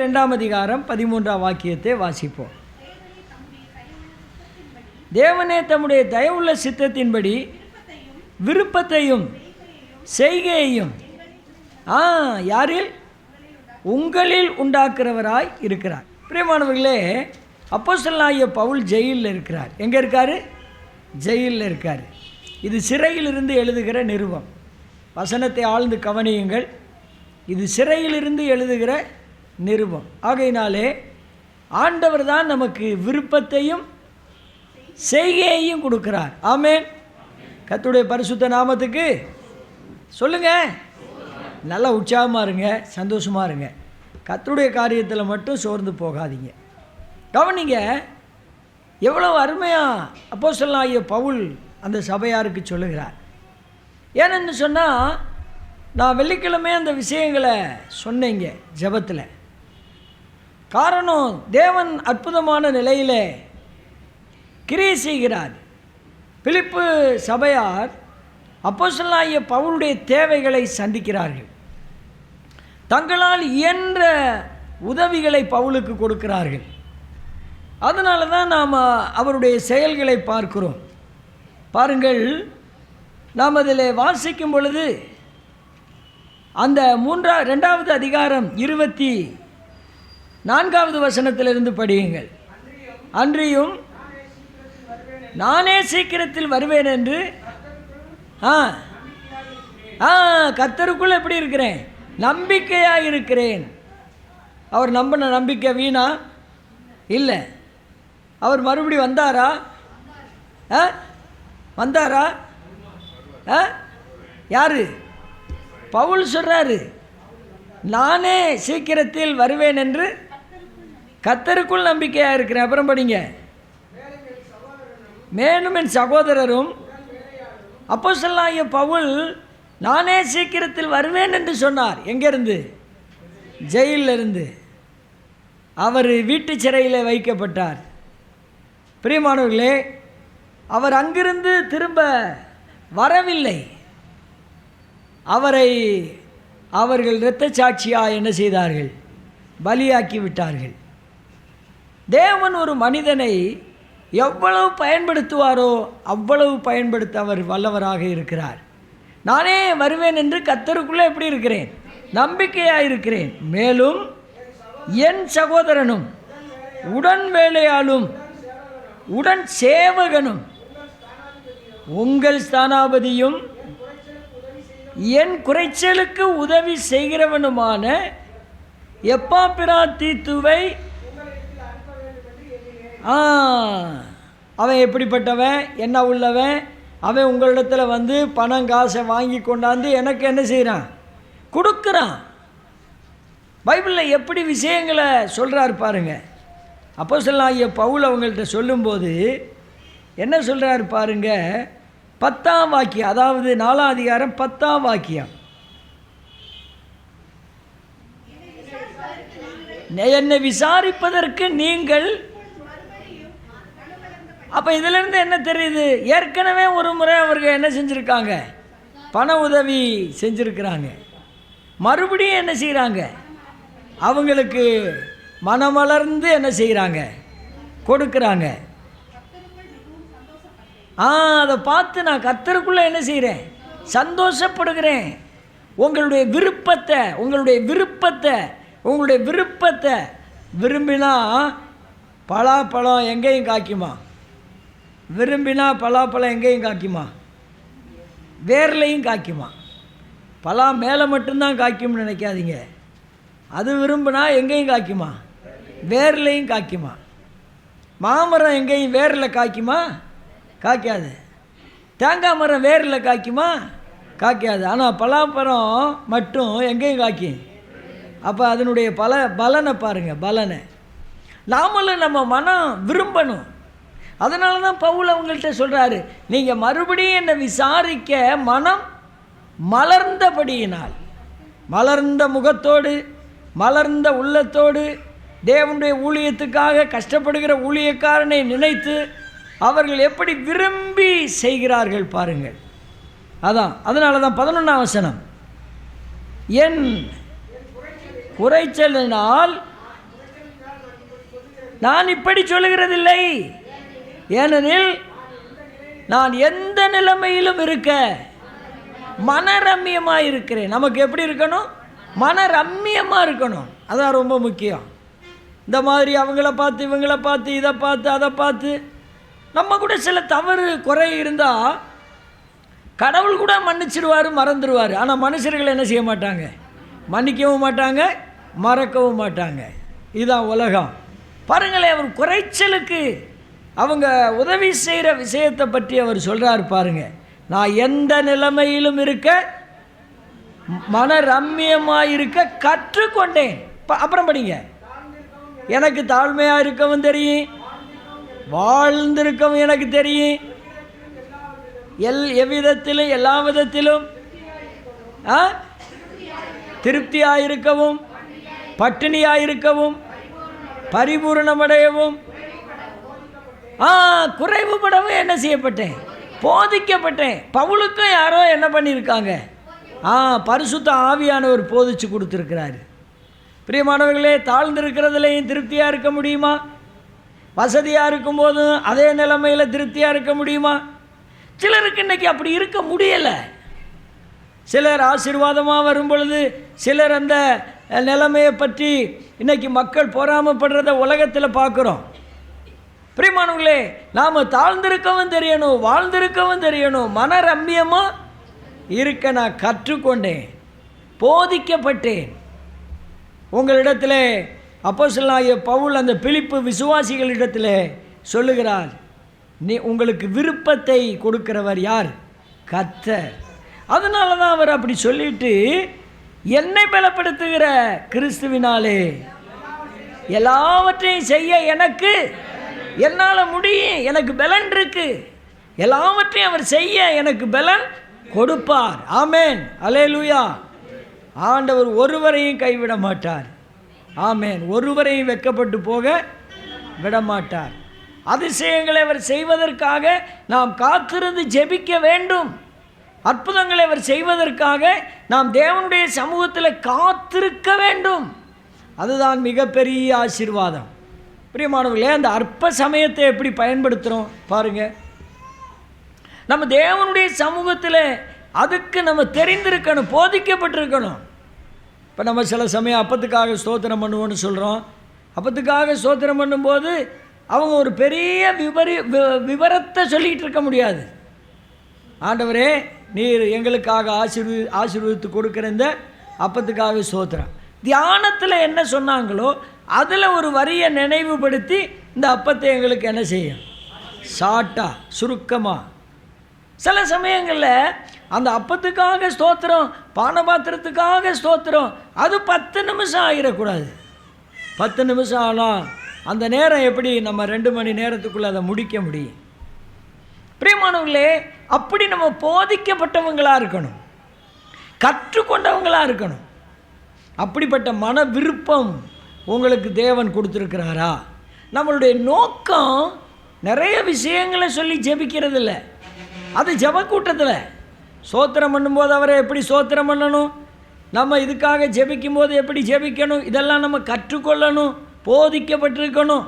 2ஆம் அதிகாரம் 13ஆம் வாக்கியத்தை வாசிப்போம். தேவனே தம்முடைய தயவுள்ள சித்தத்தின்படி விருப்பத்தையும் செய்கையையும் யாரில்? உங்களில் உண்டாக்குறவராய் இருக்கிறார். பிரியமானவர்களே, அப்போஸ்தலனாகிய பவுல் ஜெயிலில் இருக்கிறார். எங்கே இருக்கார்? ஜெயிலில் இருக்கார். இது சிறையிலிருந்து எழுதுகிற நிருபம். வசனத்தை ஆழ்ந்து கவனியுங்கள். இது சிறையிலிருந்து எழுதுகிற நிருபம். ஆகையினாலே ஆண்டவர் தான் நமக்கு விருப்பத்தையும் செய்கையையும் கொடுக்கிறார். ஆமென். கர்த்தருடைய பரிசுத்த நாமத்துக்கு சொல்லுங்க. நல்லா உற்சாகமாக இருங்க, சந்தோஷமாக இருங்க. கர்த்தருடைய காரியத்தில் மட்டும் சோர்ந்து போகாதீங்க. கவனிங்க, எவ்வளோ அருமையாக அப்போஸ்தலனாகிய பவுல் அந்த சபையாருக்கு சொல்லுகிறார். ஏன்னு சொன்னால், நான் வெள்ளிக்கிழமை அந்த விஷயங்களை சொன்னேங்க ஜெபத்தில். காரணம், தேவன் அற்புதமான நிலையில் கிரியை செய்கிறார். பிலிப்பு சபையார் அப்போஸ்தலனாகிய பவுலுடைய தேவைகளை சந்திக்கிறார்கள். தங்களால் இயன்ற உதவிகளை பவுலுக்கு கொடுக்கிறார்கள். அதனால தான் நாம் அவருடைய செயல்களை பார்க்கிறோம். பாருங்கள், நாம் அதில் வாசிக்கும் பொழுது அந்த 2வது அதிகாரம் 24வது வசனத்திலிருந்து படியுங்கள். அன்றியும் நானே சீக்கிரத்தில் வருவேன் என்று கர்த்தருக்குள் எப்படி இருக்கிறேன்? நம்பிக்கையாக இருக்கிறேன். அவர் நம்பின நம்பிக்கை வீணா இல்லை. அவர் மறுபடி வந்தாரா? வந்தாரா? யாரு? பவுல் சொல்றாரு, நானே சீக்கிரத்தில் வருவேன் என்று கர்த்தருக்குள் நம்பிக்கையாக இருக்கிறேன். அப்புறம் படிங்க. மேலும் என் சகோதரரும் அப்போஸ்தலனாகிய பவுல் நானே சீக்கிரத்தில் வருவேன் என்று சொன்னார். எங்கேருந்து? ஜெயிலில் இருந்து. அவர் வீட்டு சிறையில் வைக்கப்பட்டார். பிரியமானவர்களே, அவர் அங்கிருந்து திரும்ப வரவில்லை. அவரை அவர்கள் இரத்த சாட்சியாக என்ன செய்தார்கள்? பலியாக்கி விட்டார்கள். தேவன் ஒரு மனிதனை எவ்வளவு பயன்படுத்துவாரோ அவ்வளவு பயன்படுத்த அவர் வல்லவராக இருக்கிறார். நானே வருவேன் என்று கர்த்தருக்குள்ளே எப்படி இருக்கிறேன்? நம்பிக்கையாக இருக்கிறேன். மேலும் என் சகோதரனும் உடன் வேலையாளும் உடன் சேவகனும் உங்கள் ஸ்தானாபதியும் என் குறைச்சலுக்கு உதவி செய்கிறவனுமான எப்பாப்பிராதீத்துவை அவன் எப்படிப்பட்டவன், என்ன உள்ளவன்? அவன் உங்களிடத்தில் வந்து பணம் காசை வாங்கி கொண்டாந்து எனக்கு என்ன செய்கிறான்? கொடுக்குறான். பைபிளில் எப்படி விஷயங்களை சொல்கிறார் பாருங்க. அப்போஸ்தலனாகிய பவுல் அவங்கள்ட்ட சொல்லும்போது என்ன சொல்கிறார் பாருங்க. 10ஆம் வாக்கியம், அதாவது 4ஆம் அதிகாரம் 10ஆம் வாக்கியம். என்னை விசாரிப்பதற்கு நீங்கள். அப்போ இதிலிருந்து என்ன தெரியுது? ஏற்கனவே ஒரு முறை அவர்கள் என்ன செஞ்சுருக்காங்க? பண உதவி செஞ்சுருக்கிறாங்க. மறுபடியும் என்ன செய்கிறாங்க? அவங்களுக்கு மனமலர்ந்து என்ன செய்கிறாங்க? கொடுக்குறாங்க. அதை பார்த்து நான் கர்த்தருக்குள்ளே என்ன செய்கிறேன்? சந்தோஷப்படுகிறேன். உங்களுடைய விருப்பத்தை விரும்பினா பலாப்பழம் எங்கேயும் காய்க்குமா? விரும்பினா பலாப்பழம் எங்கேயும் காய்க்குமா? வேர்லையும் காய்க்குமா? பலா மேலே மட்டும்தான் காய்க்கும்னு நினைக்காதீங்க. அது விரும்பினா எங்கேயும் காய்க்குமா? வேர்லையும் காய்க்குமா? மாமரம் எங்கேயும் வேரில் காய்க்குமா? காய்க்காது. தேங்காய் மரம் வேரில் காய்க்குமா? காய்க்காது. ஆனால் பலாப்பழம் மட்டும் எங்கேயும் காய்க்கும். அப்போ அதனுடைய பலனை பாருங்கள். பலனை நாமளும் நம்ம மனம் விரும்பணும். அதனால தான் பவுல் அவங்கள்ட்ட சொல்கிறாரு, நீங்கள் மறுபடியும் என்னை விசாரிக்க மனம் மலர்ந்தபடியினால், மலர்ந்த முகத்தோடு மலர்ந்த உள்ளத்தோடு தேவனுடைய ஊழியத்துக்காக கஷ்டப்படுகிற ஊழியக்காரனை நினைத்து அவர்கள் எப்படி விரும்பி செய்கிறார்கள் பாருங்கள். அதனால தான் 11ஆம் வசனம், என் குறைச்சலினால் நான் இப்படி சொல்லுகிறதில்லை. ஏனெனில் நான் எந்த நிலைமையிலும் இருக்க மனரம்யமாக இருக்கிறேன். நமக்கு எப்படி இருக்கணும்? மனரம்யமாக இருக்கணும். அதான் ரொம்ப முக்கியம். இந்த மாதிரி அவங்கள பார்த்து இவங்கள பார்த்து இதை பார்த்து அதை பார்த்து நம்ம கூட சில தவறு குறை இருந்தால் கடவுள் கூட மன்னிச்சிடுவார், மறந்துடுவார். ஆனால் மனுஷர்கள் என்ன செய்ய மாட்டாங்க? மன்னிக்கவும் மாட்டாங்க, மறக்கவும் மாட்டாங்க. இதுதான் உலகம். பாருங்களேன், அவர் குறைச்சலுக்கு அவங்க உதவி செய்கிற விஷயத்தை பற்றி அவர் சொல்கிறார் பாருங்க. நான் எந்த நிலைமையிலும் இருக்க மனரம்யமாக இருக்க கற்றுக்கொண்டேன். அப்புறம் படிங்க. எனக்கு தாழ்மையாக இருக்கவும் தெரியும், வாழ்ந்திருக்கவும் எனக்கு தெரியும், எவ்விதத்திலும் எல்லா விதத்திலும் திருப்தியாக இருக்கவும், பட்டினியாக இருக்கவும், பரிபூரணமடையவும், குறைவுபடவும் என்ன செய்யப்பட்டேன்? போதிக்கப்பட்டேன். பவுலுக்கும் யாரோ என்ன பண்ணியிருக்காங்க? பரிசுத்த ஆவியானவர் போதிச்சு கொடுத்துருக்கிறாரு. பிரியமானவர்களே, தாழ்ந்திருக்கிறதுலையும் திருப்தியாக இருக்க முடியுமா? வசதியாக இருக்கும்போதும் அதே நிலைமையில் திருப்தியாக இருக்க முடியுமா? சிலருக்கு இன்றைக்கி அப்படி இருக்க முடியலை. சிலர் ஆசீர்வாதமாக வரும் பொழுது சிலர் அந்த நிலைமையை பற்றி இன்றைக்கி மக்கள் பொறாமைப்படுறத உலகத்தில் பார்க்குறோம். பிரியமானவர்களே, நாம் தாழ்ந்திருக்கவும் தெரியணும், வாழ்ந்திருக்கவும் தெரியணும். மனரம்யமாக இருக்க நான் கற்றுக்கொண்டேன், போதிக்கப்பட்டேன். உங்களிடத்தில் அப்போஸ்தலனாகிய பவுல் அந்த பிலிப்பு விசுவாசிகளிடத்தில் சொல்லுகிறார், உங்களுக்கு விருப்பத்தை கொடுக்கிறவர் யார்? கர்த்தர். அதனால தான் அவர் அப்படி சொல்லிட்டு, என்னை பலப்படுத்துகிற கிறிஸ்துவினாலே எல்லாவற்றையும் செய்ய எனக்கு என்னால் முடியும், எனக்கு பலன் இருக்கு, எல்லாவற்றையும் அவர் செய்ய எனக்கு பலன் கொடுப்பார். ஆமேன், அல்லேலூயா. ஆண்டவர் ஒருவரையும் கைவிட மாட்டார். ஆமேன், ஒருவரையும் வெட்கப்பட்டு போக விடமாட்டார். அதிசயங்களை அவர் செய்வதற்காக நாம் காத்திருந்து ஜெபிக்க வேண்டும். அற்புதங்களை அவர் செய்வதற்காக நாம் தேவனுடைய சமூகத்தில் காத்திருக்க வேண்டும். அதுதான் மிகப்பெரிய ஆசீர்வாதம். பிரியமானவர்களே, அந்த அற்ப சமயத்தை எப்படி பயன்படுத்துகிறோம் பாருங்கள். நம்ம தேவனுடைய சமூகத்தில் அதுக்கு நம்ம தெரிந்திருக்கணும், போதிக்கப்பட்டிருக்கணும். இப்போ நம்ம சில சமயம் அப்பத்துக்காக ஸ்தோத்திரம் பண்ணுவோன்னு சொல்கிறோம். அப்பத்துக்காக ஸ்தோத்திரம் பண்ணும்போது அவங்க ஒரு பெரிய விவரத்தை சொல்லிகிட்டு இருக்க முடியாது. ஆண்டவரே, நீர் எங்களுக்காக ஆசீர்வதித்து கொடுக்குற இந்த அப்பத்துக்காக ஸ்தோத்திரம். தியானத்தில் என்ன சொன்னாங்களோ அதில் ஒரு வரியை நினைவுபடுத்தி இந்த அப்பத்தை எங்களுக்கு என்ன செய்யும்? ஷார்ட்டாக, சுருக்கமாக. சில சமயங்களில் அந்த அப்பத்துக்காக ஸ்தோத்திரம், பானபாத்திரத்துக்காக ஸ்தோத்திரம், அது 10 நிமிஷம் ஆகிடக்கூடாது. 10 நிமிஷம் ஆனால் அந்த நேரம் எப்படி நம்ம 2 மணி நேரத்துக்குள்ளே அதை முடிக்க முடியும்? பிரியமானவர்களே, அப்படி நம்ம போதிக்கப்பட்டவங்களாக இருக்கணும், கற்றுக்கொண்டவங்களாக இருக்கணும். அப்படிப்பட்ட மன விருப்பம் உங்களுக்கு தேவன் கொடுத்துருக்கிறாரா? நம்மளுடைய நோக்கம் நிறைய விஷயங்களை சொல்லி ஜெபிக்கிறது இல்லை. அது ஜெபக்கூட்டத்தில் ஸ்தோத்திரம் பண்ணும்போது அவரை எப்படி ஸ்தோத்திரம் பண்ணணும், நம்ம இதுக்காக ஜெபிக்கும் போது எப்படி ஜெபிக்கணும், இதெல்லாம் நம்ம கற்றுக்கொள்ளணும், போதிக்கப்பட்டிருக்கணும்.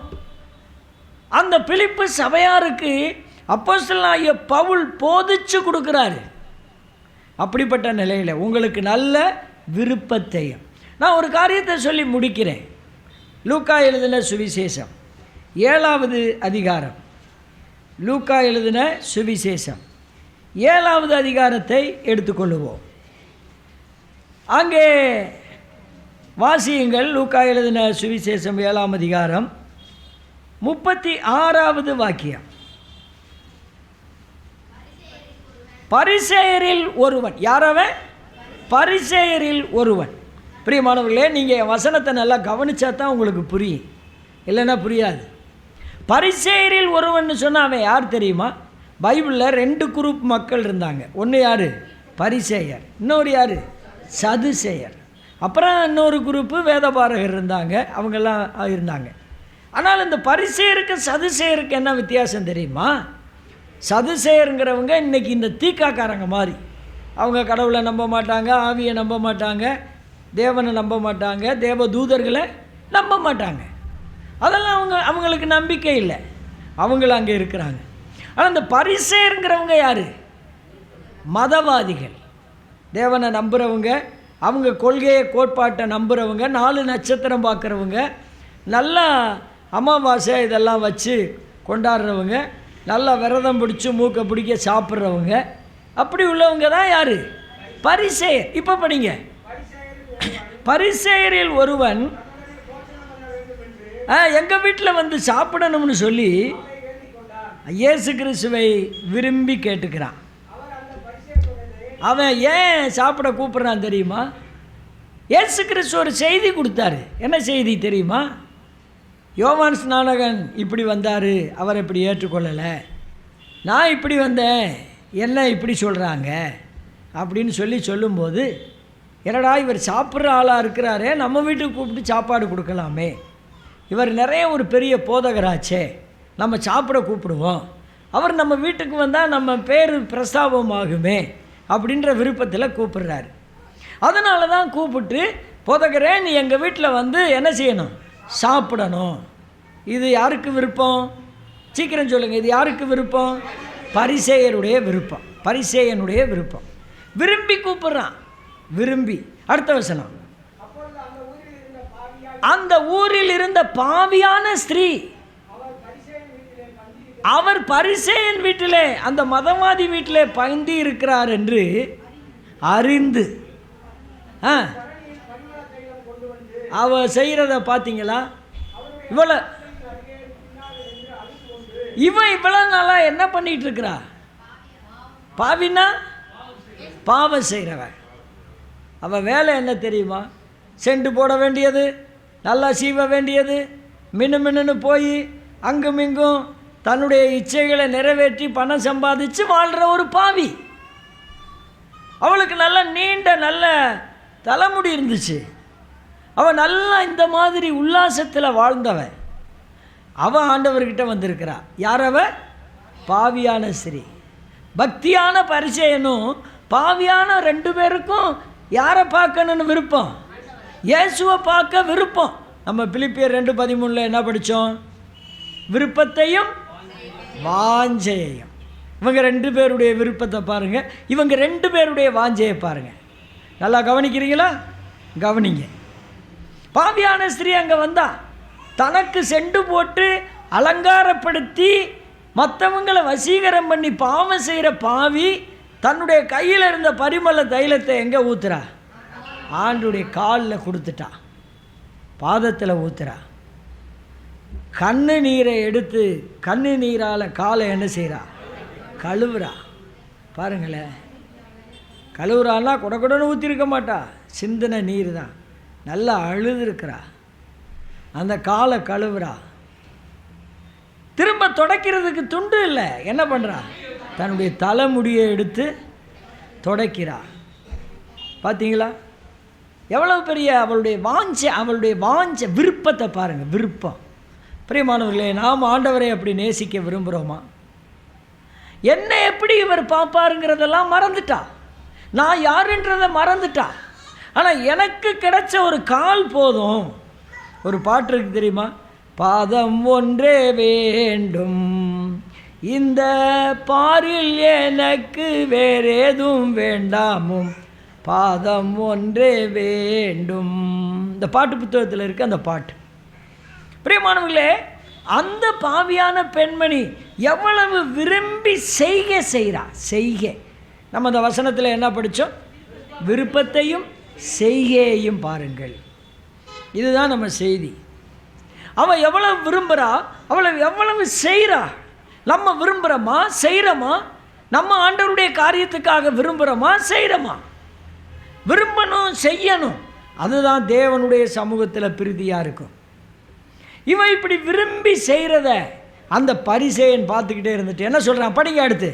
அந்த பிலிப்பு சபையாருக்கு அப்போஸ்தலனாகிய பவுல் போதிச்சு கொடுக்குறாரு. அப்படிப்பட்ட நிலையில் உங்களுக்கு நல்ல விருப்பத்தையும் நான் ஒரு காரியத்தை சொல்லி முடிக்கிறேன். லூக்கா எழுதின சுவிசேஷம் 7வது அதிகாரம். லூக்கா எழுதின சுவிசேஷம் 7வது அதிகாரத்தை எடுத்துக்கொள்ளுவோம். அங்கே வாசியுங்கள். லூக்கா எழுதின சுவிசேஷம் 7ஆம் அதிகாரம் 36வது வாக்கியம். பரிசேயரில் ஒருவன். யாரவன்? பரிசேயரில் ஒருவன். பிரியமானவர்களே, நீங்கள் வசனத்தை நல்லா கவனிச்சா தான் உங்களுக்கு புரியும், இல்லைன்னா புரியாது. பரிசேயரில் ஒருவன் சொன்னால் அவன் யார் தெரியுமா? பைபிளில் 2 குரூப் மக்கள் இருந்தாங்க. ஒன்று யார்? பரிசேயர். இன்னொரு யார்? சதுசேயர். அப்புறம் இன்னொரு குரூப்பு வேதபாரகர் இருந்தாங்க. அவங்கெல்லாம் இருந்தாங்க. ஆனால் இந்த பரிசேயருக்கு சதுசேயருக்கு என்ன வித்தியாசம் தெரியுமா? சதுசேயருங்கிறவங்க இன்றைக்கி இந்த தீக்காக்காரங்க மாதிரி. அவங்க கடவுளை நம்ப மாட்டாங்க, ஆவியை நம்ப மாட்டாங்க, தேவனை நம்ப மாட்டாங்க, தேவ தூதர்களை நம்ப மாட்டாங்க. அதெல்லாம் அவங்களுக்கு நம்பிக்கை இல்லை, அவங்களும் அங்கே இருக்கிறாங்க. ஆனால் இந்த பரிசேயருங்கிறவங்க யார்? மதவாதிகள், தேவனை நம்புகிறவங்க, அவங்க கொள்கையை கோட்பாட்டை நம்புகிறவங்க, 4 நட்சத்திரம் பார்க்குறவங்க, நல்லா அமாவாசை இதெல்லாம் வச்சு கொண்டாடுறவங்க, நல்லா விரதம் பிடிச்சி மூக்கை பிடிக்க சாப்பிட்றவங்க, அப்படி உள்ளவங்க தான் யார்? பரிசேயர். இப்போ படிங்க. பரிசேயரில் ஒருவன் எங்கள் வீட்டில் வந்து சாப்பிடணும்னு சொல்லி இயேசு கிறிஸ்துவை விரும்பி கேட்டுக்கிறான். அவன் ஏன் சாப்பிட கூப்பிட்றான் தெரியுமா? இயேசு கிறிஸ்து ஒரு செய்தி கொடுத்தாரு. என்ன செய்தி தெரியுமா? யோவான் ஸ்நானகன் இப்படி வந்தார், அவர் இப்படி ஏற்றுக்கொள்ளலை, நான் இப்படி வந்தேன், என்ன இப்படி சொல்கிறாங்க அப்படின்னு சொல்லும்போது, என்னடா இவர் சாப்பிட்ற ஆளாக இருக்கிறாரே, நம்ம வீட்டுக்கு கூப்பிட்டு சாப்பாடு கொடுக்கலாமே, இவர் நிறைய ஒரு பெரிய போதகராச்சே, நம்ம சாப்பிட கூப்பிடுவோம், அவர் நம்ம வீட்டுக்கு வந்தால் நம்ம பேர் பிரஸ்தாபமாகுமே அப்படின்ற விருப்பத்தில் கூப்பிடுறாரு. அதனால தான் கூப்பிட்டு, போதகரே நீ எங்கள் வீட்டில் வந்து என்ன செய்யணும்? சாப்பிடணும். இது யாருக்கு விருப்பம்? சீக்கிரம் சொல்லுங்கள். இது யாருக்கு விருப்பம்? பரிசேயருடைய விருப்பம், பரிசேயனுடைய விருப்பம். விரும்பி கூப்பிட்றான், விரும்பி. அடுத்த வசனம், அந்த ஊரில் இருந்த பாவியான ஸ்திரீ அவர் பரிசேயன் வீட்டிலே, அந்த மதவாதி வீட்டிலே பந்தி இருக்கிறார் என்று அறிந்து, அவ செய்கிறத பார்த்தீங்களா? இவ்வளோ நாளாக என்ன பண்ணிட்டு இருக்கிறா? பாவினா பாவம் செய்கிறவன். அவள் வேலை என்ன தெரியுமா? செண்டு போட வேண்டியது, நல்லா சீவ வேண்டியது, மின்னு போய் அங்கும் இங்கும் தன்னுடைய இச்சைகளை நிறைவேற்றி பணம் சம்பாதிச்சு வாழ்கிற ஒரு பாவி. அவளுக்கு நல்ல நீண்ட நல்ல தலைமுடி இருந்துச்சு, அவள் நல்லா இந்த மாதிரி உல்லாசத்தில் வாழ்ந்தவன். அவள் ஆண்டவர்கிட்ட வந்திருக்கிறா. யார் அவ? பாவியான ஸ்திரீ. பக்தியான பரிசேயனும் பாவியான 2 பேருக்கும் யாரை பார்க்கணுன்னு விருப்பம்? இயேசுவை பார்க்க விருப்பம். நம்ம பிலிப்பியர் 2:13 என்ன படித்தோம்? விருப்பத்தையும் வாஞ்சையையும். இவங்க 2 பேருடைய விருப்பத்தை பாருங்கள், இவங்க 2 பேருடைய வாஞ்சையை பாருங்கள். நல்லா கவனிக்கிறீங்களா? கவனிங்க. பாவியான ஸ்திரீ அங்கே வந்தா, தனக்கு செண்டு போட்டு அலங்காரப்படுத்தி மற்றவங்களை வசீகரம் பண்ணி பாவம் செய்கிற பாவி தன்னுடைய கையில் இருந்த பரிமள தைலத்தை எங்கே ஊற்றுறா? ஆண்டுடைய காலில் கொடுத்துட்டா, பாதத்தில் ஊற்றுறா. கண்ணு நீரை எடுத்து கண்ணு நீரால் காலை என்ன செய்கிறா? கழுவுறா. பாருங்களேன், கழுவுறான்னா குடக்குடன்னு ஊற்றிருக்க மாட்டா, சிந்தின நீர் தான். நல்லா அழுதுருக்கிறா, அந்த காலை கழுவுறா. திரும்ப துடைக்கிறதுக்கு துண்டு இல்லை, என்ன பண்ணுறா? தன்னுடைய தலைமுடியை எடுத்து துடைக்கிறா. பார்த்தீங்களா எவ்வளவு பெரிய அவளுடைய வாஞ்சை விருப்பத்தை பாருங்கள். விருப்பம். பிரியமானவர்களே, நாம் ஆண்டவரை அப்படி நேசிக்க விரும்புகிறோமா? என்ன எப்படி இவர் பார்ப்பாருங்கிறதெல்லாம் மறந்துட்டா, நான் யாருன்றதை மறந்துட்டா. ஆனால் எனக்கு கிடைச்ச ஒரு கால் போதும். ஒரு பாட்டு இருக்கு தெரியுமா? பாதம் ஒன்றே வேண்டும், இந்த பாரில் எனக்கு வேறு எதுவும் வேண்டாமும், பாதம் ஒன்றே வேண்டும். இந்த பாட்டு புத்தகத்தில் இருக்குது அந்த பாட்டு. பிரியமானவர்களே, அந்த பாவியான பெண்மணி எவ்வளவு விரும்பி செய்கிறா. நம்ம அந்த வசனத்தில் என்ன படித்தோம்? விருப்பத்தையும் செய்கையையும் பாருங்கள். இதுதான் நம்ம செய்தி. அவள் எவ்வளவு விரும்புகிறா, அவளை எவ்வளவு செய்கிறா. நம்ம விரும்புகிறோமா, செய்கிறோமா? நம்ம ஆண்டவருடைய காரியத்துக்காக விரும்புகிறோமா, செய்கிறோமா? விரும்பணும், செய்யணும். அதுதான் தேவனுடைய சமூகத்தில் பிரீதியாக இருக்கும். இவன் இப்படி விரும்பி செய்கிறத அந்த பரிசேயன் பார்த்துக்கிட்டே இருந்துட்டு என்ன சொல்கிறான்? படிங்க அடுத்து.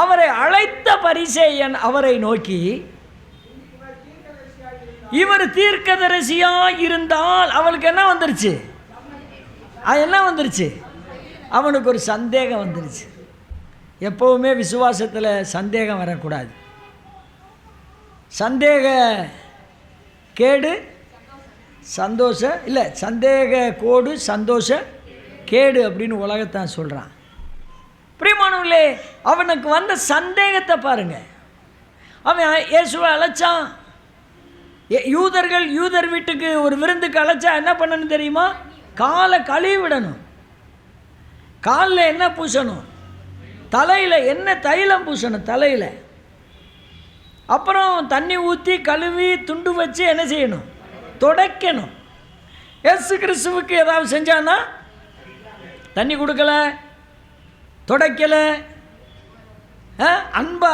அவரை அழைத்த பரிசேயன் அவரை நோக்கி, இவர் தீர்க்கதரிசியாக இருந்தால், அவளுக்கு என்ன வந்துருச்சு? என்ன வந்துருச்சு? அவனுக்கு ஒரு சந்தேகம் வந்துருச்சு. எப்போவுமே விசுவாசத்தில் சந்தேகம் வரக்கூடாது. சந்தேக கேடு சந்தோஷம் இல்லை, சந்தேக கோடு சந்தோஷ கேடு அப்படின்னு உலகத்தான் சொல்கிறான். பிரியமானவர்களே, அவனுக்கு வந்த சந்தேகத்தை பாருங்க. அவன் இயேசுவை அழைச்சான். யூதர் வீட்டுக்கு ஒரு விருந்துக்கு அழைச்சா என்ன பண்ணணும் தெரியுமா? காலை கழுவி விடணும். காலில் என்ன பூசணும்? தலையில் என்ன தைலம் பூசணும் தலையில். அப்புறம் தண்ணி ஊற்றி கழுவி துண்டு வச்சு என்ன செய்யணும்? துடைக்கணும். இயேசு கிறிஸ்துவுக்கு ஏதாவது செஞ்சானா? தண்ணி கொடுக்கல, துடைக்கலை, அன்பா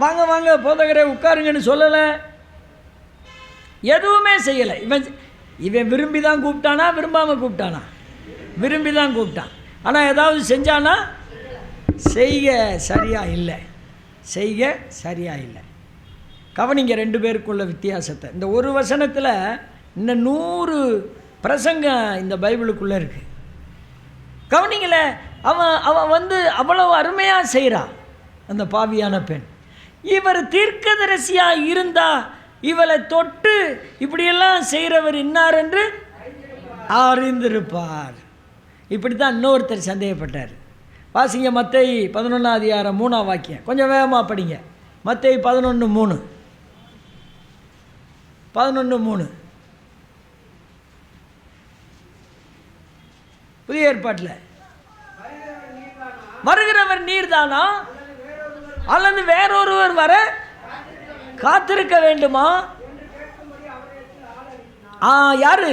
வாங்க வாங்க போதகரே உட்காருங்கன்னு சொல்லலை, எதுவுமே செய்யலை. இவன் விரும்பி தான் கூப்பிட்டானா விரும்பாமல் கூப்பிட்டானா? விரும்பி தான் கூப்பிட்டான். ஆனால் ஏதாவது செஞ்சானா? செய்க சரியா இல்லை, செய்க சரியா இல்லை. கவனிங்க ரெண்டு பேருக்குள்ள வித்தியாசத்தை. இந்த ஒரு வசனத்தில் இன்னும் 100 பிரசங்கம் இந்த பைபிளுக்குள்ளே இருக்குது. கவனிங்கள, அவன் வந்து அவ்வளவு அருமையாக செய்கிறான் அந்த பாவியான பெண். இவர் தீர்க்கதரிசியாக இருந்தால் இவளை தொட்டு இப்படியெல்லாம் செய்கிறவர் இன்னார் என்று அறிந்திருப்பார். இப்படி தான் இன்னொருத்தர் சந்தேகப்பட்டார். வாசிங்க மத்தேயு 11:3 கொஞ்சம் வேகமாக படிங்க. மத்தேயு 11:3 புதிய ஏற்பாட்டில், வருகிறவர் நீர்தானா அல்லது வேறொருவர் வர காத்திருக்க வேண்டுமா? யாரு?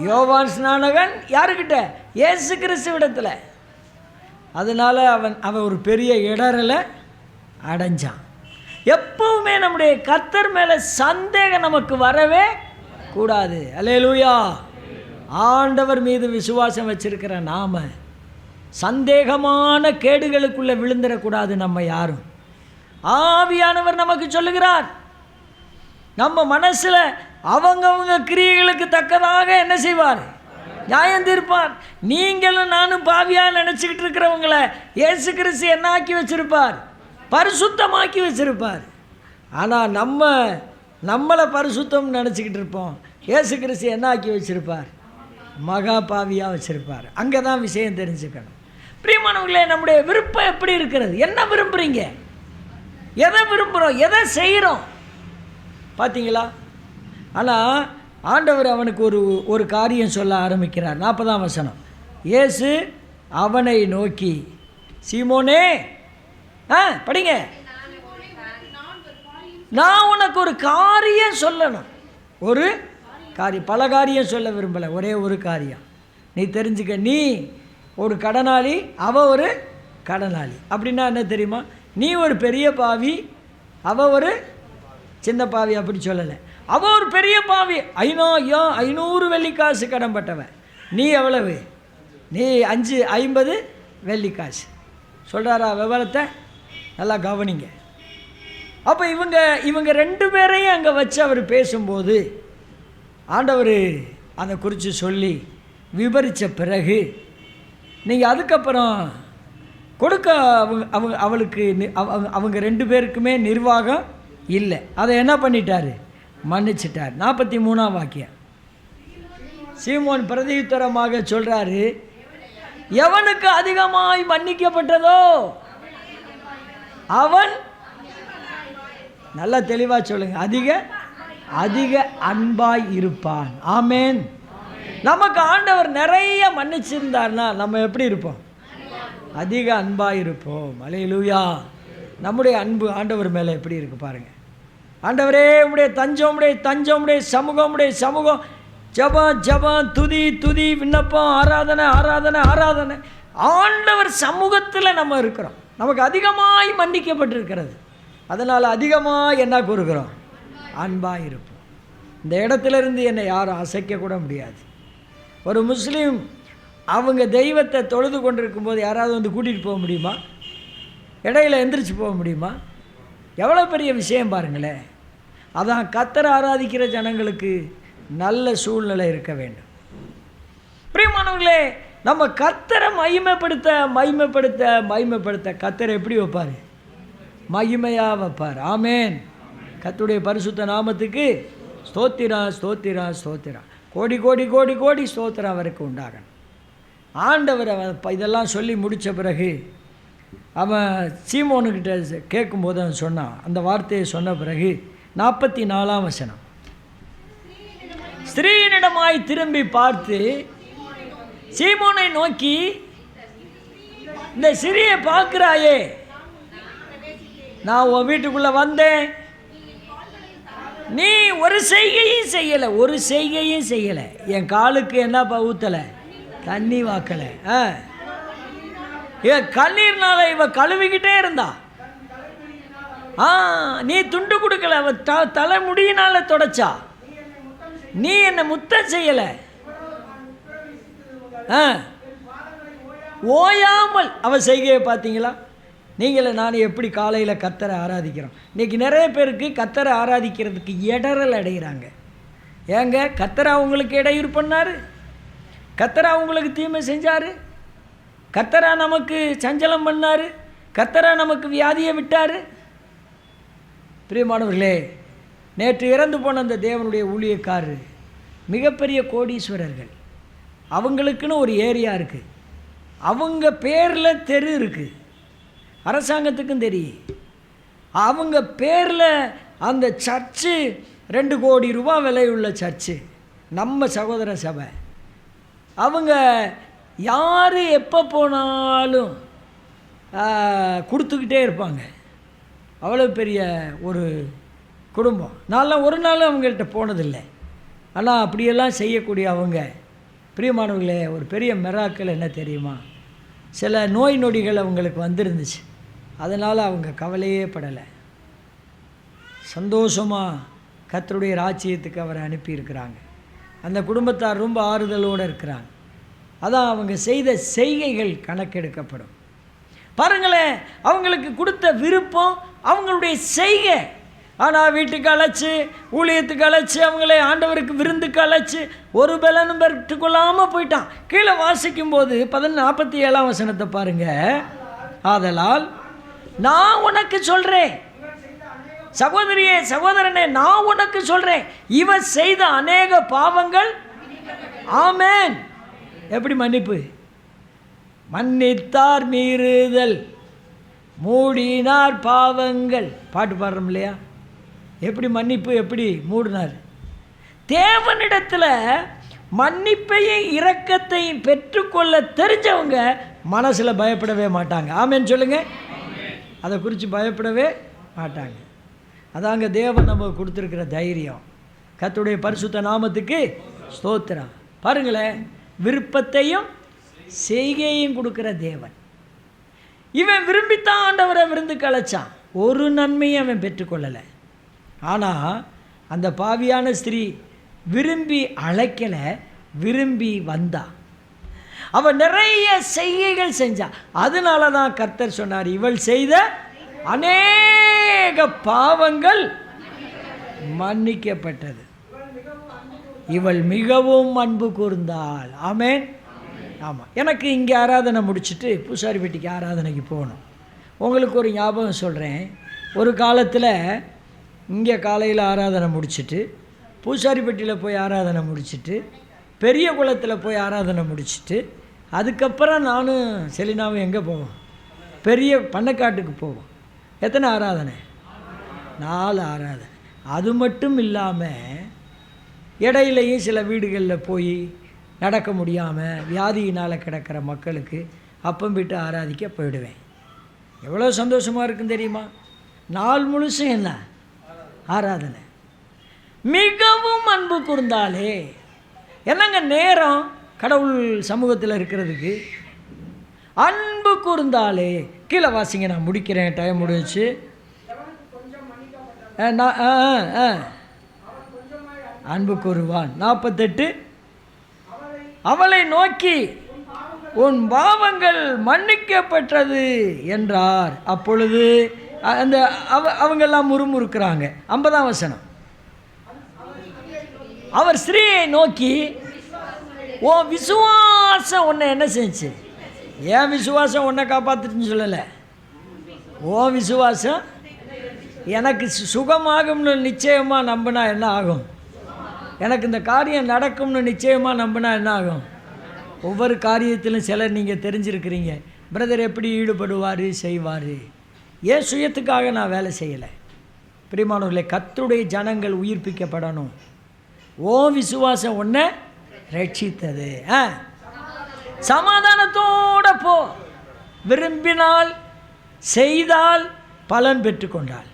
யோவான் ஸ்நானகன் யாருக்கிட்ட? இயேசு கிறிஸ்துவிடத்தில். அதனால் அவன் ஒரு பெரிய இடரலை அடைஞ்சான். எப்பவுமே நம்முடைய கர்த்தர் மேலே சந்தேகம் நமக்கு வரவே கூடாது. அல்லேலூயா. ஆண்டவர் மீது விசுவாசம் வச்சிருக்கிற நாம சந்தேகமான கேடுகளுக்குள்ளே விழுந்துடக்கூடாது. நம்ம யாரும் ஆவியானவர் நமக்கு சொல்லுகிறார், நம்ம மனசில் அவங்கவுங்க கிரியைகளுக்கு தக்கதாக என்ன செய்வார்? நியாயம் தீர்ப்பார். நீங்களும் நானும் பாவியாக நினச்சிக்கிட்டு இருக்கிறவங்கள இயேசு கிறிஸ்து என்ன ஆக்கி வச்சிருப்பார்? பரிசுத்தமாக்கி வச்சிருப்பார். ஆனால் நம்மளை பரிசுத்தம் நினச்சிக்கிட்டு இருப்போம். இயேசு கிறிஸ்து என்ன ஆக்கி வச்சிருப்பார்? மகா பாவியாக வச்சிருப்பார். அங்கே தான் விஷயம் தெரிஞ்சுக்கணும். பிரியமானவர்களே, நம்முடைய விருப்பம் எப்படி இருக்கிறது? என்ன விரும்புகிறீங்க? எதை விரும்புகிறோம்? எதை செய்கிறோம்? பார்த்தீங்களா? ஆனால் ஆண்டவர் அவனுக்கு ஒரு காரியம் சொல்ல ஆரம்பிக்கிறார். 40ஆம் வசனம். இயேசு அவனை நோக்கி, சீமோனே, படிங்க, நான் உனக்கு ஒரு காரியம் சொல்லணும். ஒரு காரியம், பல காரியம் சொல்ல விரும்பலை, ஒரே ஒரு காரியம். நீ தெரிஞ்சுக்க, நீ ஒரு கடனாளி, அவள் ஒரு கடனாளி. அப்படின்னா என்ன தெரியுமா? நீ ஒரு பெரிய பாவி, அவள் ஒரு சின்ன பாவி. அப்படி சொல்லலை. அவள் ஒரு பெரிய பாவி, 500 வெள்ளிக்காசு கடன்பட்டவன். நீ எவ்வளவு? நீ 50 வெள்ளிக்காசு. சொல்கிறாரா விவரத்தை? நல்லா கவனிங்க. அப்போ இவங்க 2 பேரையும் அங்கே வச்சு அவர் பேசும்போது ஆண்டவர் அதை குறித்து சொல்லி விவரித்த பிறகு, நீங்கள் அதுக்கப்புறம் கொடுக்க அவளுக்கு அவங்க 2 பேருக்குமே நிர்வாகம் இல்லை. அதை என்ன பண்ணிட்டார்? மன்னிச்சிட்டார். 43ஆம் வாக்கியம். சீமோன் பிரதியுத்தரமாக சொல்கிறாரு, எவனுக்கு அதிகமாய் மன்னிக்கப்பட்டதோ அவன், நல்லா தெளிவாக சொல்லுங்க, அதிக அன்பாய் இருப்பான். ஆமேன். நமக்கு ஆண்டவர் நிறைய மன்னிச்சிருந்தார்னா நம்ம எப்படி இருப்போம்? அதிக அன்பாக இருப்போம். அல்லேலூயா. நம்முடைய அன்பு ஆண்டவர் மேலே எப்படி இருக்கு பாருங்க. ஆண்டவரே, உம்முடைய தஞ்சம், உம்முடைய சமூகம், ஜபம், துதி, விண்ணப்பம், ஆராதனை. ஆண்டவர் சமூகத்தில் நம்ம இருக்கிறோம். நமக்கு அதிகமாய் மன்னிக்கப்பட்டிருக்கிறது. அதனால் அதிகமாக என்ன கூறுகிறோம்? அன்பாக இருப்போம். இந்த இடத்துலேருந்து என்னை யாரும் அசைக்க கூட முடியாது. ஒரு முஸ்லீம் அவங்க தெய்வத்தை தொழுது கொண்டிருக்கும் போது யாராவது வந்து கூட்டிகிட்டு போக முடியுமா? இடையில எந்திரிச்சு போக முடியுமா? எவ்வளோ பெரிய விஷயம் பாருங்களேன். அதான் கர்த்தரை ஆராதிக்கிற ஜனங்களுக்கு நல்ல சூழ்நிலை இருக்க வேண்டும். பிரியமானவர்களே, நம்ம கர்த்தரை மகிமைப்படுத்த கர்த்தரை எப்படி வைப்பார்? மகிமையாக வைப்பார். ஆமேன். கர்த்தருடைய பரிசுத்த நாமத்துக்கு ஸ்தோத்திரம். கோடி கோடி கோடி கோடி ஸ்தோத்திரம் அவருக்கு உண்டாகணும். ஆண்டவர் இதெல்லாம் சொல்லி முடித்த பிறகு அவன் சீமோனுக்கிட்ட கேட்கும்போது அவன் சொன்னான். அந்த வார்த்தையை சொன்ன பிறகு 44ஆம் வசனம், ஸ்திரீயினிடமாய் திரும்பி பார்த்து சீமோனை நோக்கி, இந்த சிறியை பார்க்குறாயே, நான் உன் வீட்டுக்குள்ளே வந்தேன், நீ ஒரு செய்கையும் செய்யலை, என் காலுக்கு என்னப்பா ஊற்றலை, தண்ணி வாக்கலை, கண்ணீர்னால இவ கழுவிக்கிட்டே இருந்தா, நீ துண்டு கொடுக்கல, அவ தலைமுடியினால தொடச்சா, நீ என்னை முத்தம் செய்யலை, ஓயாமல் அவ செய்கையை பார்த்தீங்களா? நீங்களே நான் எப்படி காலையில் கர்த்தரை ஆராதிக்கிறோம். இன்றைக்கி நிறைய பேருக்கு கர்த்தரை ஆராதிக்கிறதுக்கு இடரல் அடைகிறாங்க. ஏங்க, கர்த்தரை அவங்களுக்கு இடையூறு பண்ணார், கர்த்தரை அவங்களுக்கு தீமை செஞ்சார், கர்த்தரா நமக்கு சஞ்சலம் பண்ணார், கர்த்தரா நமக்கு வியாதியை விட்டார். பிரியமானவர்களே, நேற்று இறந்து போன அந்த தேவனுடைய ஊழியக்காரர் மிகப்பெரிய கோடீஸ்வரர்கள். அவங்களுக்குன்னு ஒரு ஏரியா இருக்குது, அவங்க பேரில் தெரு இருக்குது, அரசாங்கத்துக்கும் தெரியும். அவங்க பேரில் அந்த சர்ச்சு 2 கோடி ரூபா விலையுள்ள சர்ச்சு, நம்ம சகோதர சபை. அவங்க யார் எப்போ போனாலும் கொடுத்துக்கிட்டே இருப்பாங்க. அவ்வளோ பெரிய ஒரு குடும்பம். நான்லாம் ஒரு நாளும் அவங்கள்ட்ட போனதில்லை. ஆனால் அப்படியெல்லாம் செய்யக்கூடிய அவங்க, பிரியமானவர்களே, ஒரு பெரிய மிராக்கள் என்ன தெரியுமா? சில நோய் நொடிகள் அவங்களுக்கு வந்துருந்துச்சு. அதனால் அவங்க கவலையே படலை. சந்தோஷமாக கர்த்தருடைய ராஜ்யத்துக்கு அவரை அனுப்பியிருக்கிறாங்க. அந்த குடும்பத்தார் ரொம்ப ஆறுதலோடு இருக்கிறாங்க. அதான் அவங்க செய்த செய்கைகள் கணக்கெடுக்கப்படும். பாருங்களேன், அவங்களுக்கு கொடுத்த விருப்பம் அவங்களுடைய செய்கை. ஆனால் வீட்டுக்கு அழைச்சி, ஊழியத்துக்கு அழைச்சி, அவங்களே ஆண்டவருக்கு விருந்துக்கு அழைச்சி ஒரு பலனும் பெற்றுக்கொள்ளாமல் போயிட்டான். கீழே வாசிக்கும்போது 47ஆம் வசனத்தை பாருங்கள். ஆதலால் நான் உனக்கு சொல்கிறேன், சகோதரியே சகோதரனே, நான் உனக்கு சொல்கிறேன், இவன் செய்த அநேக பாவங்கள், ஆமென். எப்படி மன்னிப்பு? மன்னித்தார் மீறுதல், மூடினார் பாவங்கள். பாட்டு பாடுறோம் இல்லையா? எப்படி மன்னிப்பு, எப்படி மூடினார்? தேவனிடத்தில் மன்னிப்பையும் இரக்கத்தையும் பெற்றுக்கொள்ள தெரிஞ்சவங்க மனசில் பயப்படவே மாட்டாங்க. ஆமென் சொல்லுங்கள். அதை குறித்து பயப்படவே மாட்டாங்க. அதாங்க தேவன் நமக்கு கொடுத்துருக்கிற தைரியம். கர்த்தருடைய பரிசுத்த நாமத்துக்கு ஸ்தோத்திரம். பாருங்களேன், விருப்பத்தையும் செய்கையும் கொடுக்குற தேவன். இவன் விரும்பித்தான் ஆண்டவரை விருந்துக்கு அழைச்சான், ஒரு நன்மையும் அவன் பெற்றுக்கொள்ளலை. ஆனால் அந்த பாவியான ஸ்திரீ விரும்பி அழைக்கலை, விரும்பி வந்தா. அவன் நிறைய செய்கைகள் செஞ்சா. அதனால தான் கர்த்தர் சொன்னார், இவள் செய்த அநேக பாவங்கள் மன்னிக்கப்பட்டது, இவள் மிகவும் அன்பு கூர்ந்தாள். ஆமென். ஆமாம். எனக்கு இங்கே ஆராதனை முடிச்சுட்டு பூசாரிப்பட்டிக்கு ஆராதனைக்கு போகணும். உங்களுக்கு ஒரு ஞாபகம் சொல்கிறேன். ஒரு காலத்தில் இங்கே காலையில் ஆராதனை முடிச்சுட்டு, பூசாரிப்பட்டியில் போய் ஆராதனை முடிச்சுட்டு, பெரிய குளத்தில் போய் ஆராதனை முடிச்சுட்டு, அதுக்கப்புறம் நானும் செலினாவும் எங்கே போவோம்? பெரிய பண்ணக்காட்டுக்கு போவோம். எத்தனை ஆராதனை? 4 ஆராதனை. அது மட்டும் இல்லாமல் இடையிலையும் சில வீடுகளில் போய் நடக்க முடியாமல் வியாதியினால் கிடக்கிற மக்களுக்கு அப்பம் விட்டு ஆராதிக்க போயிடுவேன். எவ்வளோ சந்தோஷமாக இருக்குன்னு தெரியுமா? நாள் முழுசும் என்ன ஆராதனை. மிகவும் அன்பு கூர்ந்தாலே. என்னங்க நேரம் கடவுள் சமூகத்தில் இருக்கிறதுக்கு? அன்பு கூர்ந்தாலே. கீழே வாசிங்க, நான் முடிக்கிறேன், டைம் முடிச்சு. அன்பு கூறுவான். 48, அவளை நோக்கி உன் பாவங்கள் மன்னிக்கப்பட்டது என்றார். அப்பொழுது அந்த அவங்கெல்லாம் முறுமுறுக்கிறாங்க. 50ஆம் வசனம், அவர் ஸ்திரீயை நோக்கி, ஓ விசுவாசம் உன்னை என்ன செஞ்சு? ஏன் விசுவாசம் உன்னை காப்பாற்றுன்னு சொல்லலை. ஓ விசுவாசம் எனக்கு சுகமாகும்னு நிச்சயமாக நம்பினா என்ன ஆகும்? எனக்கு இந்த காரியம் நடக்கும்னு நிச்சயமாக நம்பினா என்ன ஆகும்? ஒவ்வொரு காரியத்திலும் சிலர் நீங்கள் தெரிஞ்சிருக்கிறீங்க, பிரதர் எப்படி ஈடுபடுவார் செய்வார். ஏன் சுயத்துக்காக நான் வேலை செய்யலை. பிரியமானவர்களே, கர்த்தருடைய ஜனங்கள் உயிர்ப்பிக்கப்படணும். ஓ விசுவாசம் ஒன்றை ரட்சித்தது. சமாதானத்தோட போ. விரும்பினால் செய்தால் பலன் பெற்றுக்கொண்டால்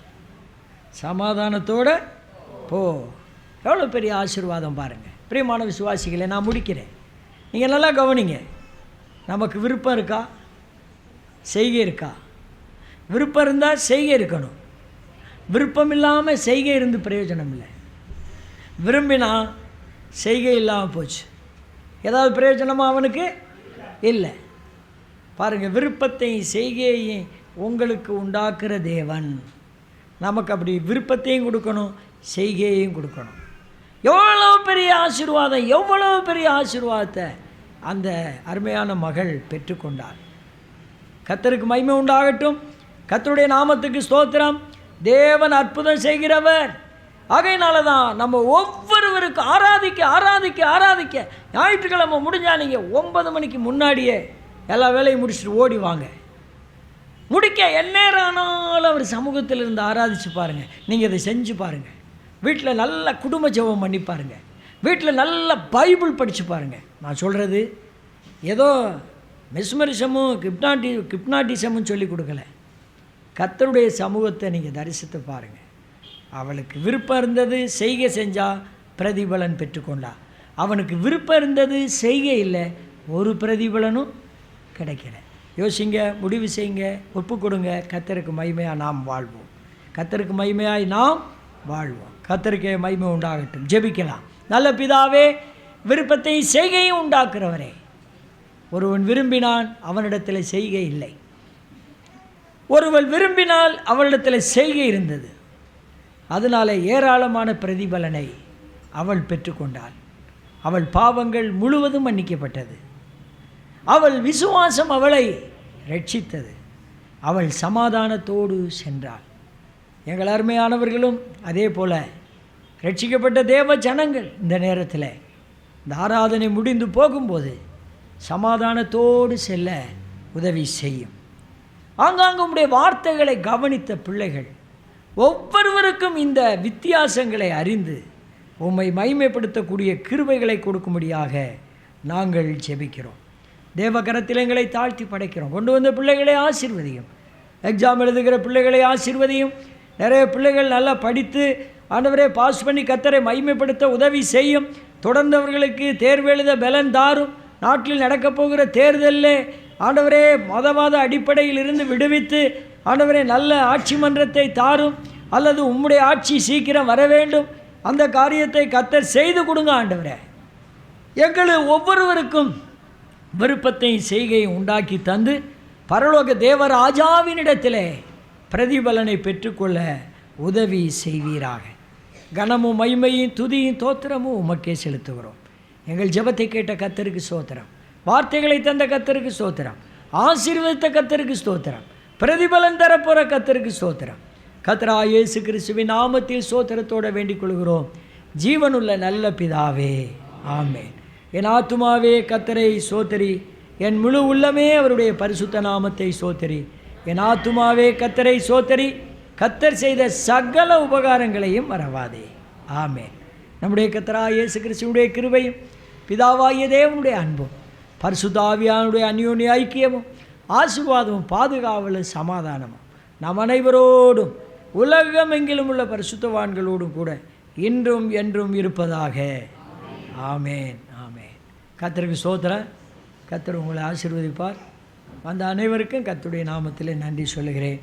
சமாதானத்தோட போ. எவ்வளோ பெரிய ஆசீர்வாதம் பாருங்கள். பிரியமான விசுவாசிகளை நான் முடிக்கிறேன். நீங்கள் நல்லா கவனிங்க. நமக்கு விருப்பம் இருக்கா? செய்கை இருக்கா? விருப்பம் இருந்தால் செய்கை இருக்கணும். விருப்பம் இல்லாமல் செய்கை இருந்து பிரயோஜனம் இல்லை. விரும்பினா செய்கை இல்லாமல் போச்சு, ஏதாவது பிரயோஜனமாக அவனுக்கு இல்லை. பாருங்கள், விருப்பத்தையும் செய்கையையும் உங்களுக்கு உண்டாக்குற தேவன் நமக்கு அப்படி விருப்பத்தையும் கொடுக்கணும், செய்கையையும் கொடுக்கணும். எவ்வளோ பெரிய ஆசீர்வாதம், எவ்வளோ பெரிய ஆசீர்வாதத்தை அந்த அருமையான மகள் பெற்றுக்கொண்டார். கர்த்தருக்கு மகிமை உண்டாகட்டும். கர்த்தருடைய நாமத்துக்கு ஸ்தோத்திரம். தேவன் அற்புதம் செய்கிறவர். ஆகையினால தான் நம்ம ஒவ்வொருவருக்கும் ஆராதிக்க ஆராதிக்க ஆராதிக்க ஞாயிற்றுக்கிழமை முடிஞ்சால் நீங்கள் 9 மணிக்கு முன்னாடியே எல்லா வேலையும் முடிச்சுட்டு ஓடி வாங்க. முடிக்க எந்நேரம் ஆனாலும் அவர் சமூகத்தில் இருந்து ஆராதிச்சு பாருங்கள். நீங்கள் இதை செஞ்சு பாருங்கள். வீட்டில் நல்ல குடும்ப ஜெபம் பண்ணி பாருங்கள். வீட்டில் நல்ல பைபிள் படித்து பாருங்கள். நான் சொல்கிறது ஏதோ மெஸ்மரிசமும் கிப்னாட்டிசமும் சொல்லி கொடுக்கல. கர்த்தருடைய சமூகத்தை நீங்கள் தரிசித்து பாருங்கள். அவளுக்கு விருப்பம் இருந்தது, செய்கை செஞ்சால் பிரதிபலன் பெற்றுக்கொண்டா. அவனுக்கு விருப்பம் இருந்தது, செய்கை இல்லை, ஒரு பிரதிபலனும் கிடைக்கல. யோசிங்க, முடிவு செய்யுங்க, ஒப்பு கொடுங்க. கர்த்தருக்கு மகிமையாக நாம் வாழ்வோம். கர்த்தருக்கு மகிமையாய் நாம் வாழ்வோம். கர்த்தருக்கு மகிமை உண்டாகட்டும். ஜெபிக்கலாம். நல்ல பிதாவே, விருப்பத்தையும் செய்கையும் உண்டாக்குறவரே, ஒருவன் விரும்பினான், அவனிடத்தில் செய்கை இல்லை. ஒருவள் விரும்பினால் அவளிடத்தில் செய்கை இருந்தது. அதனால் ஏராளமான பிரதிபலனை அவள் பெற்றுக்கொண்டாள். அவள் பாவங்கள் முழுவதும் மன்னிக்கப்பட்டது. அவள் விசுவாசம் அவளை ரட்சித்தது. அவள் சமாதானத்தோடு சென்றாள். எங்கள் அருமையானவர்களும் அதே போல் ரட்சிக்கப்பட்ட தேவ ஜனங்கள் இந்த நேரத்தில் இந்த ஆராதனை முடிந்து போகும்போது சமாதானத்தோடு செல்ல உதவி செய்யும். ஆங்காங்கு உம்முடைய வார்த்தைகளை கவனித்த பிள்ளைகள் ஒவ்வொருவருக்கும் இந்த வித்தியாசங்களை அறிந்து உம்மை மகிமைப்படுத்தக்கூடிய கிருபைகளை கொடுக்கும்படியாக நாங்கள் ஜெபிக்கிறோம். தேவகரத்தில் எங்களை தாழ்த்தி படைக்கிறோம். கொண்டு வந்த பிள்ளைகளை ஆசீர்வதியும். எக்ஸாம் எழுதுகிற பிள்ளைகளை ஆசீர்வதியும். நிறைய பிள்ளைகள் நல்லா படித்து ஆண்டவரே பாஸ் பண்ணி கர்த்தரை மகிமைப்படுத்த உதவி செய்யும். தொடர்ந்தவர்களுக்கு தேர்வு எழுத பலன் தாரும். நாட்டில் நடக்கப் போகிற தேர்தலில் ஆண்டவரே மதவாத அடிப்படையில் இருந்து விடுவித்து ஆண்டவரே நல்ல ஆட்சி மன்றத்தை தாரும். அல்லது உம்முடைய ஆட்சி சீக்கிரம் வர வேண்டும். அந்த காரியத்தை கர்த்தர் செய்து கொடுங்க ஆண்டவரே. எங்கள் ஒவ்வொருவருக்கும் விருப்பத்தையும் செய்கையும் உண்டாக்கி தந்து பரலோக தேவராஜாவினிடத்திலே பிரதிபலனை பெற்றுக்கொள்ள உதவி செய்வீராக. கனமும் மகிமையும் துதியும் தோத்திரமும் உமக்கே செலுத்துகிறோம். எங்கள் ஜெபத்தை கேட்ட கர்த்தருக்கு ஸ்தோத்திரம். வார்த்தைகளை தந்த கர்த்தருக்கு ஸ்தோத்திரம். ஆசீர்வதித்த கர்த்தருக்கு ஸ்தோத்திரம். பிரதிபலன் தரப்போகிற கர்த்தருக்கு ஸ்தோத்திரம். கர்த்தராகிய இயேசு கிறிஸ்துவின் நாமத்தில் ஸ்தோத்திரத்தோடு வேண்டிக் கொள்கிறோம். ஜீவனுள்ள நல்ல பிதாவே, ஆமென். என் ஆத்துமாவே கர்த்தரை ஸ்தோத்திரி, என் முழு உள்ளமே அவருடைய பரிசுத்த நாமத்தை ஸ்தோத்திரி. என் ஆத்துமாவே கர்த்தரை ஸ்தோத்திரி, கர்த்தர் செய்த சகல உபகாரங்களையும் மறவாதே. ஆமென். நம்முடைய கர்த்தராகிய இயேசு கிறிஸ்துவினுடைய கிருபையும் பிதாவாகிய தேவனுடைய அன்பும் பரிசுத்த ஆவியானுடைய அந்யோன்ய ஐக்கியமும் ஆசீர்வாதமும் பாதுகாவலும் சமாதானமும் நம் அனைவரோடும் உலகமெங்கிலும் உள்ள பரிசுத்தவான்களோடும் கூட இன்றும் என்றும் இருப்பதாக. ஆமேன், ஆமேன். கர்த்தருக்கு ஸ்தோத்திரம். கர்த்தர் உங்களை ஆசீர்வதிப்பார். வந்த அனைவருக்கும் கர்த்தருடைய நாமத்திலே நன்றி சொல்லுகிறேன்.